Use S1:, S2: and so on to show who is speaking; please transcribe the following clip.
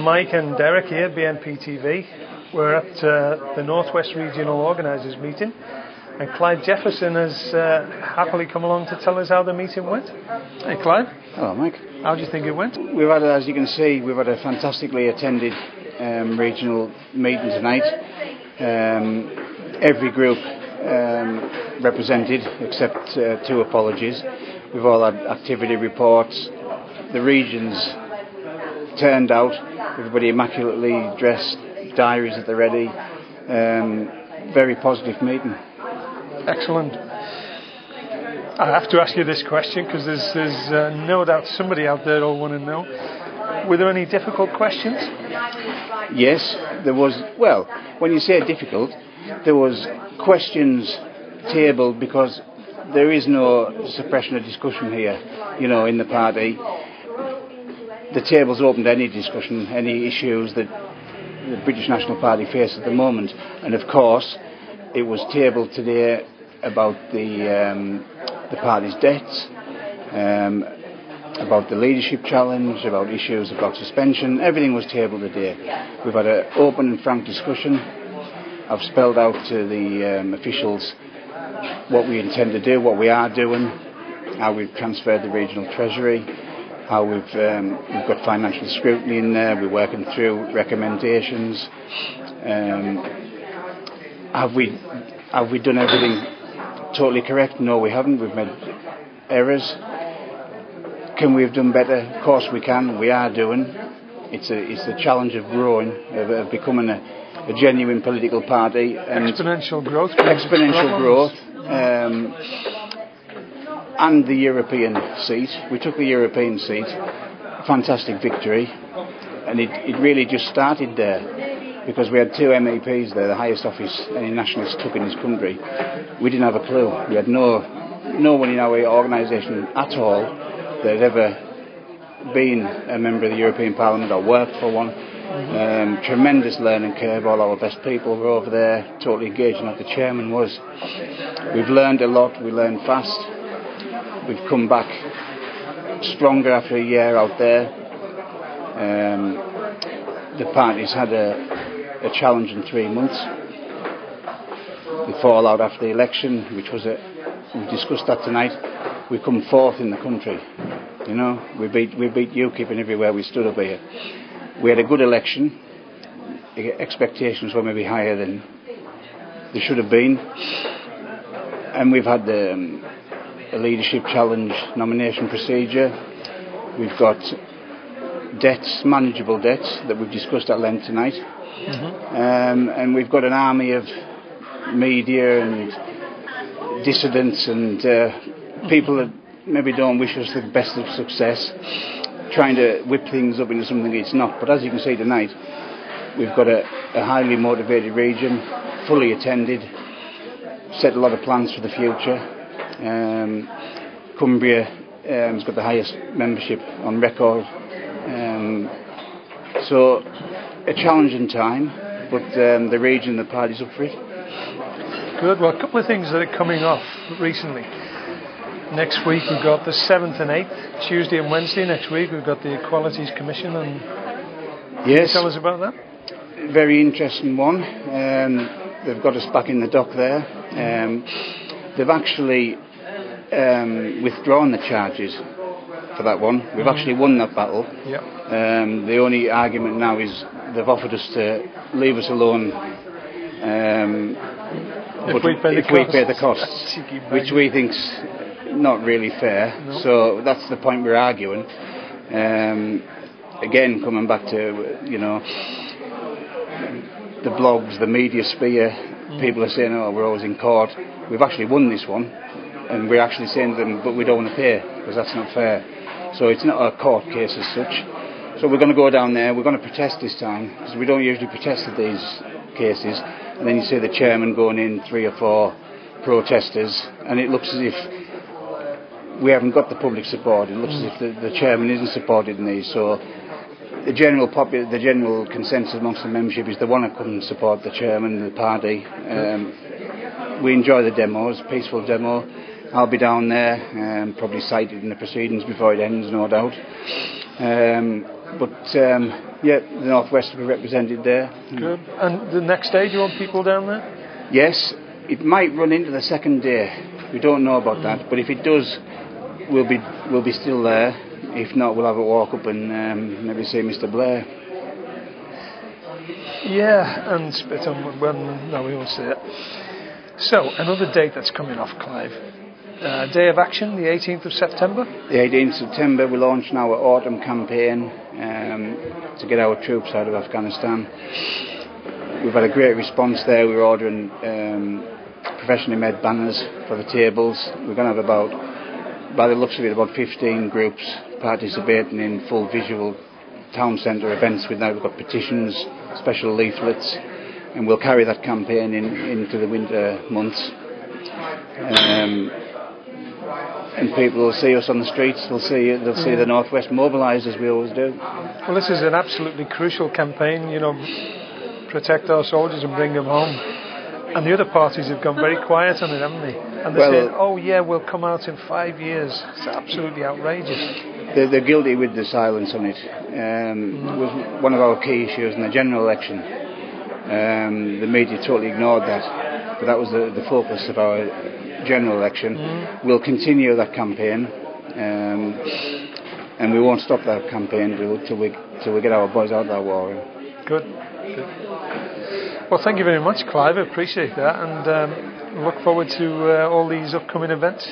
S1: Mike and Derek here, BNPtv. We're at the Northwest Regional Organisers meeting, and Clive Jefferson has happily come along to tell us how the meeting went. Hey Clive.
S2: Hello Mike.
S1: How do you think it went?
S2: We've had, as you can see, we've had a fantastically attended regional meeting tonight. Every group represented except two apologies. We've all had activity reports. The regions turned out, everybody immaculately dressed, diaries at the ready. Very positive meeting.
S1: Excellent. I have to ask you this question because there's no doubt somebody out there will want to know. Were there any difficult questions?
S2: Yes, there was. Well, when you say difficult, there was questions tabled because there is no suppression of discussion here, in the party. The table's open to any discussion, any issues that the British National Party face at the moment. And of course, it was tabled today about the party's debts, about the leadership challenge, about issues about suspension. Everything was tabled today. We've had an open and frank discussion. I've spelled out to the officials what we intend to do, what we are doing, how we've transferred the regional treasury, how we've got financial scrutiny in there, we're working through recommendations. Have we done everything totally correct? No, we haven't. We've made errors. Can we have done better? Of course we can. We are doing. It's a challenge of growing, of becoming a genuine political party. And
S1: exponential growth.
S2: Exponential growth. And the European seat. We took the European seat. Fantastic victory. And it really just started there because we had two MEPs there, the highest office any nationalist took in this country. We didn't have a clue. We had no one in our organisation at all that had ever been a member of the European Parliament or worked for one. Tremendous learning curve. All our best people were over there, totally engaged in what the chairman was. We've learned a lot. We learned fast. We've come back stronger after a year out there. The party's had a challenge in 3 months. The fallout after the election, which was we discussed that tonight. We come fourth in the country. We beat UKIP and everywhere we stood up here. We had a good election. The expectations were maybe higher than they should have been. And we've had a leadership challenge nomination procedure. We've got debts, manageable debts, that we've discussed at length tonight. And we've got an army of media and dissidents and people that maybe don't wish us the best of success, trying to whip things up into something it's not. But as you can see tonight, we've got a highly motivated region, fully attended, set a lot of plans for the future. Cumbria has got the highest membership on record. So a challenging time, but the region, the party's up for it.
S1: Good. Well, a couple of things that are coming off recently. Next week we've got the 7th and 8th, Tuesday and Wednesday next week we've got the Equalities Commission. And
S2: yes,
S1: can you tell us about that?
S2: Very interesting one. They've got us back in the dock there. They've actually withdrawn the charges for that one. We've actually won that battle.
S1: Yep.
S2: The only argument now is they've offered us to leave us alone
S1: if we
S2: pay the costs, which we think's not really fair.
S1: No.
S2: So that's the point we're arguing. Again, coming back to the blogs, the media sphere, people are saying, "Oh, we're always in court." We've actually won this one, and we're actually saying to them, "But we don't want to pay because that's not fair." So it's not a court case as such. So we're going to go down there. We're going to protest this time because we don't usually protest at these cases. And then you see the chairman going in, 3 or 4 protesters, and it looks as if we haven't got the public support. It looks as if the chairman isn't supported in these. So the general consensus amongst the membership is they want to come and support the chairman, the party. We enjoy the demos, peaceful demo. I'll be down there, probably cited in the proceedings before it ends, no doubt. But yeah, the Northwest will be represented there.
S1: Good. And the next day, do you want people down there?
S2: Yes, it might run into the second day. We don't know about that, but if it does, we'll be still there. If not, we'll have a walk up and maybe see Mr. Blair.
S1: Yeah, and spit on. Well, no, we won't see it. So another date that's coming off, Clive. Day of Action, the 18th of September.
S2: The 18th of September, we launch now our autumn campaign to get our troops out of Afghanistan. We've had a great response there. We're ordering professionally made banners for the tables. We're going to have by the looks of it, about 15 groups participating in full visual town centre events. We've got petitions, special leaflets, and we'll carry that campaign into the winter months. And people will see us on the streets. They'll see the Northwest mobilised as we always do.
S1: Well, this is an absolutely crucial campaign. Protect our soldiers and bring them home. And the other parties have gone very quiet on it, haven't they? And they're saying, "Oh yeah, we'll come out in 5 years." It's absolutely outrageous.
S2: They're guilty with the silence on it. It was one of our key issues in the general election. The media totally ignored that, but that was the focus of our general election. We'll continue that campaign, and we won't stop that campaign till we get our boys out of that war.
S1: Good. Well, thank you very much, Clive. I appreciate that, and look forward to all these upcoming events.